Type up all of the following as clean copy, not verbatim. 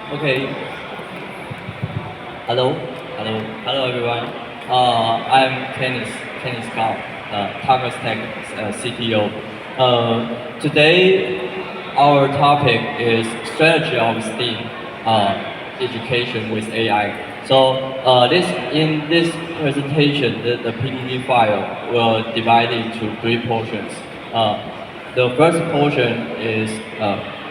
Okay. Hello everyone. I'm Kenneth Gao, Targus Tech CTO. Today, our topic is strategy of STEAM education with AI. So, in this presentation, the PPT file will divide into three portions. Uh, the first portion is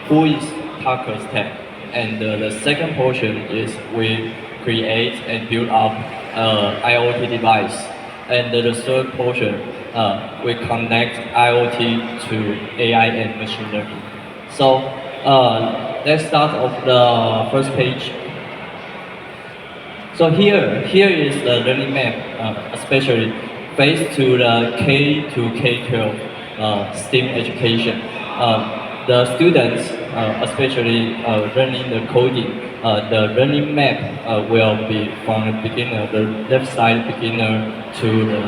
who is Targus Tech, and the second portion is we create and build up IoT device. And the third portion, we connect IoT to AI and machine learning. So let's start off the first page. So here is the learning map, especially based to the K to K-12 STEAM education. The students, especially learning the coding, the learning map will be from the beginner, the left side beginner to the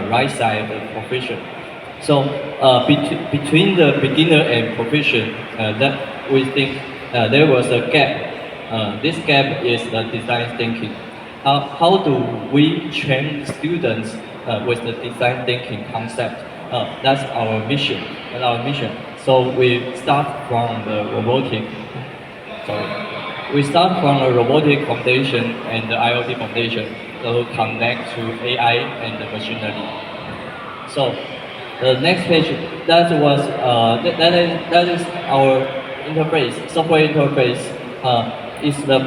right side the proficient. So between the beginner and proficient, that we think there was a gap. This gap is the design thinking. How do we train students with the design thinking concept? That's our mission. That's our mission. So we start from the robotic. Sorry. We start from the robotic foundation and the IoT foundation to connect to AI and the machine learning. So the next page, that is our interface, software interface is the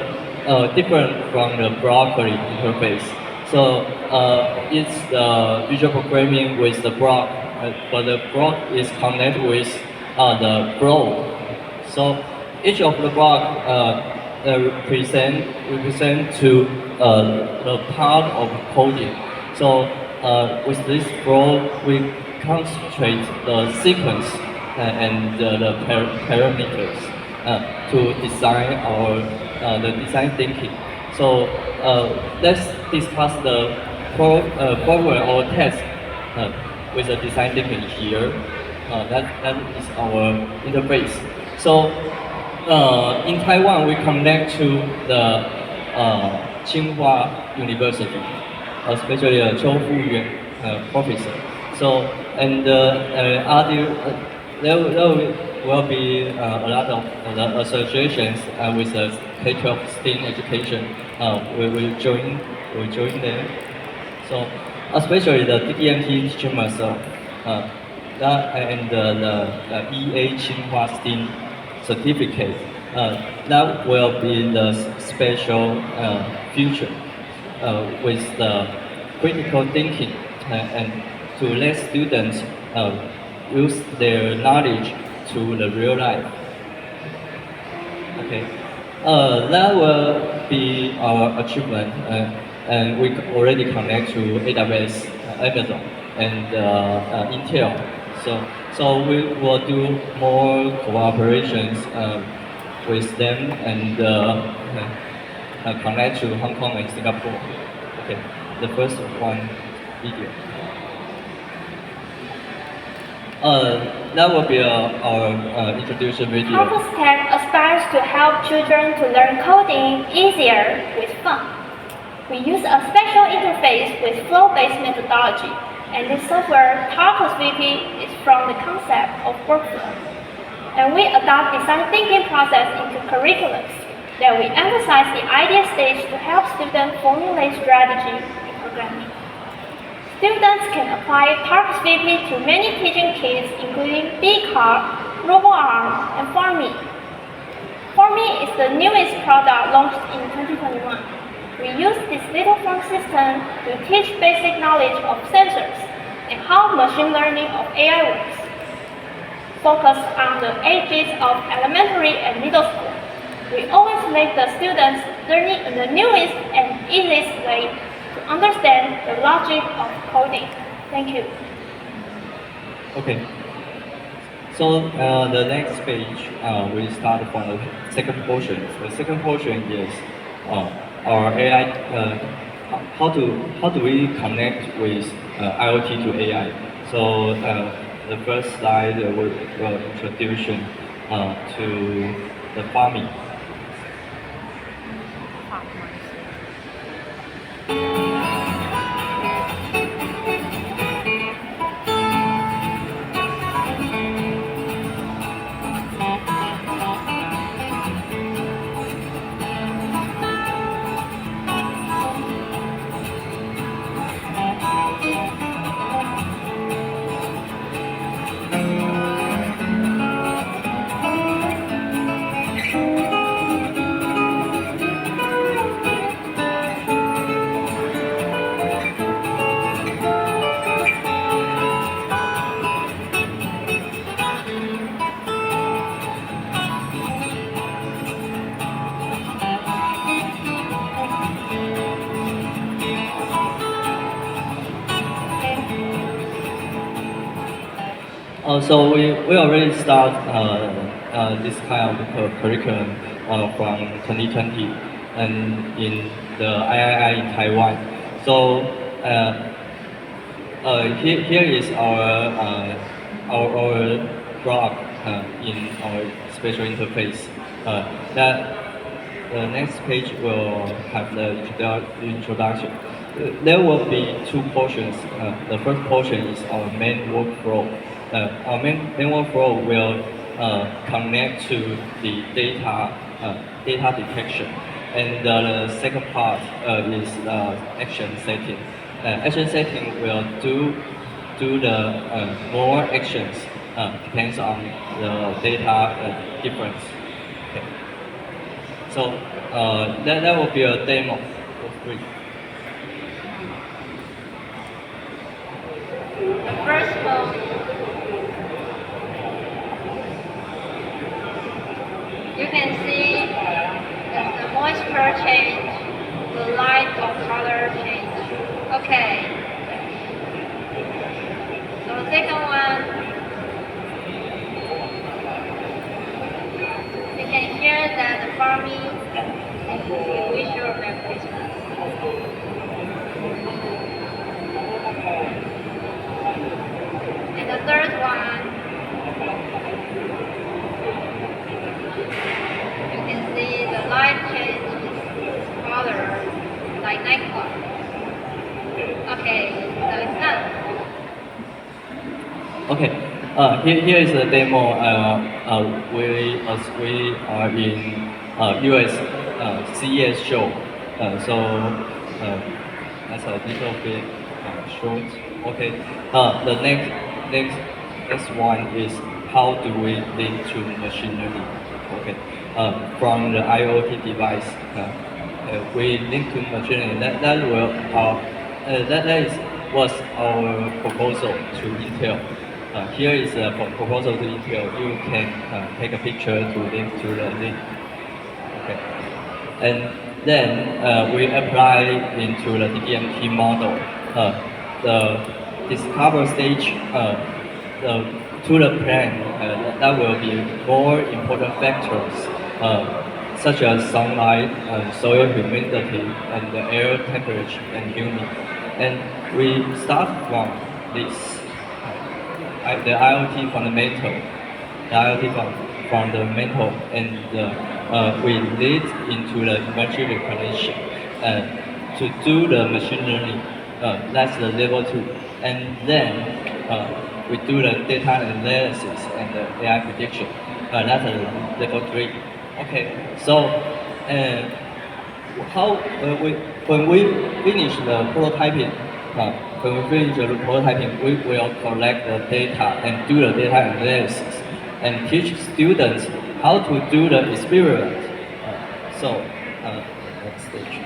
different from the broccoli interface. So it's the visual programming with the block, but the block is connected with the flow. So each of the block represent to the part of coding. So with this flow, we concentrate the sequence and the parameters to design our the design thinking. So let's discuss the program or test with the design thinking here. That is our interface. So in Taiwan, we connect to the Tsinghua University, especially Zhou Fuyuan professor. So and there will be a lot of associations with the K-12 STEAM education. We join them. So especially the DMT teaching myself, and the EA Tsinghua STEAM certificate. That will be the special future with the critical thinking and to let students use their knowledge to the real life. Okay, that will be our achievement, and we already connect to AWS, Amazon, and Intel. So we will do more cooperations with them and connect to Hong Kong and Singapore. Okay, the first one video. That will be our introduction video. Targus Tech aspires to help children to learn coding easier with fun. We use a special interface with flow-based methodology, and this software, Targus VP, is from the concept of workflow. And we adopt design thinking process into curriculums. Then we emphasize the idea stage to help students formulate strategy in programming. Students can apply Targus VP to many teaching kits, including B-Car, RoboArm, and ForMe. ForMe is the newest product launched in 2021. We use this little phone system to teach basic knowledge of sensors and how machine learning of AI works. Focus on the ages of elementary and middle school. We always make the students learning in the newest and easiest way to understand the logic of coding. Thank you. Okay. So the next page, we start from the second portion. The second portion is our AI. How do we connect with IoT to AI? So the first slide will introduction to the farming. So we already start this kind of curriculum from 2020 and in the III in Taiwan. So here is our blog in our special interface. That the next page will have the introduction. There will be two portions. The first portion is our main workflow. Our main workflow will connect to the data detection, and the second part is action setting. Action setting will do the more actions depends on the data difference. Okay. So that will be a demo for free. The first one, you can see the moisture change, the light or color change. Okay. So the second one, you can hear that the farming is visual replacement. And the third one, you can see the light changes color like nightclub. Okay, so it's done. Okay. Here is the demo. We are in US CES show. So that's a little bit short. Okay. The next one is how do we link to machine learning? Okay. From the IoT device, we link to machine learning. That was our proposal to Intel. Here is a proposal to Intel. You can take a picture to link to the link. Okay. And then we apply into the DMT model. The discover stage to the plan, that will be more important factors such as sunlight, soil humidity, and the air temperature and humidity. And we start from this, the IoT fundamental, and we lead into the image recognition to do the machine learning. That's the level 2, and then we do the data analysis and the AI prediction. That's the level 3. Okay, so when we finish the prototyping, we will collect the data and do the data analysis and teach students how to do the experiment. Next stage.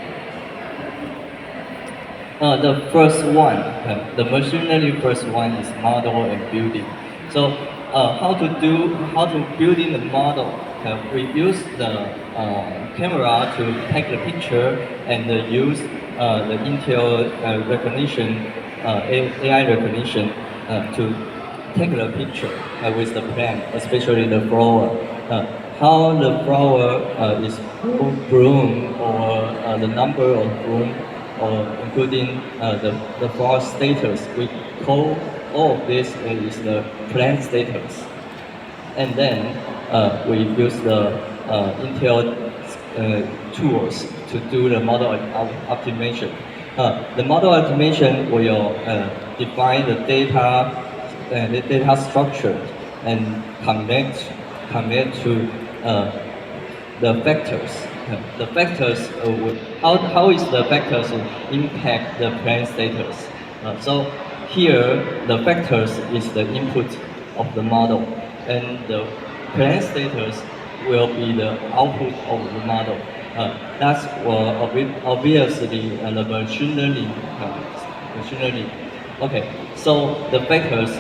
The first one, the machine learning first one is model and building. So how to building the model? We use the camera to take the picture and use the Intel recognition, AI recognition to take the picture with the plant, especially the flower. How the flower is bloom, or the number of bloom, or including the flower status. We call all of this is the plant status. And then we use the Intel tools to do the model optimization. The model optimization will define the data structure and connect to the vectors. The vectors, how is the vectors impact the plan status? So here, the vectors is the input of the model, and the plan status will be the output of the model. That's obviously the machine learning. Machine learning. Okay, so the vectors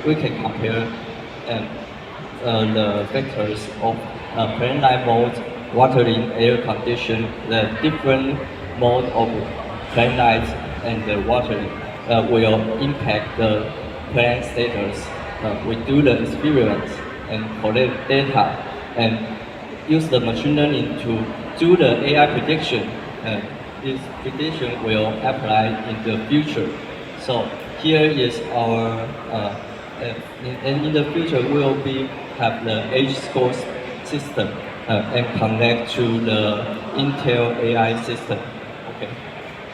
we can compare the vectors of plan line mode, watering, air condition, the different mode of plan light and the watering will impact the plan status. We do the experiment and collect data and use the machine learning to do the AI prediction. This prediction will apply in the future. So here is our, and in the future we will have the age score system and connect to the Intel AI system. Okay.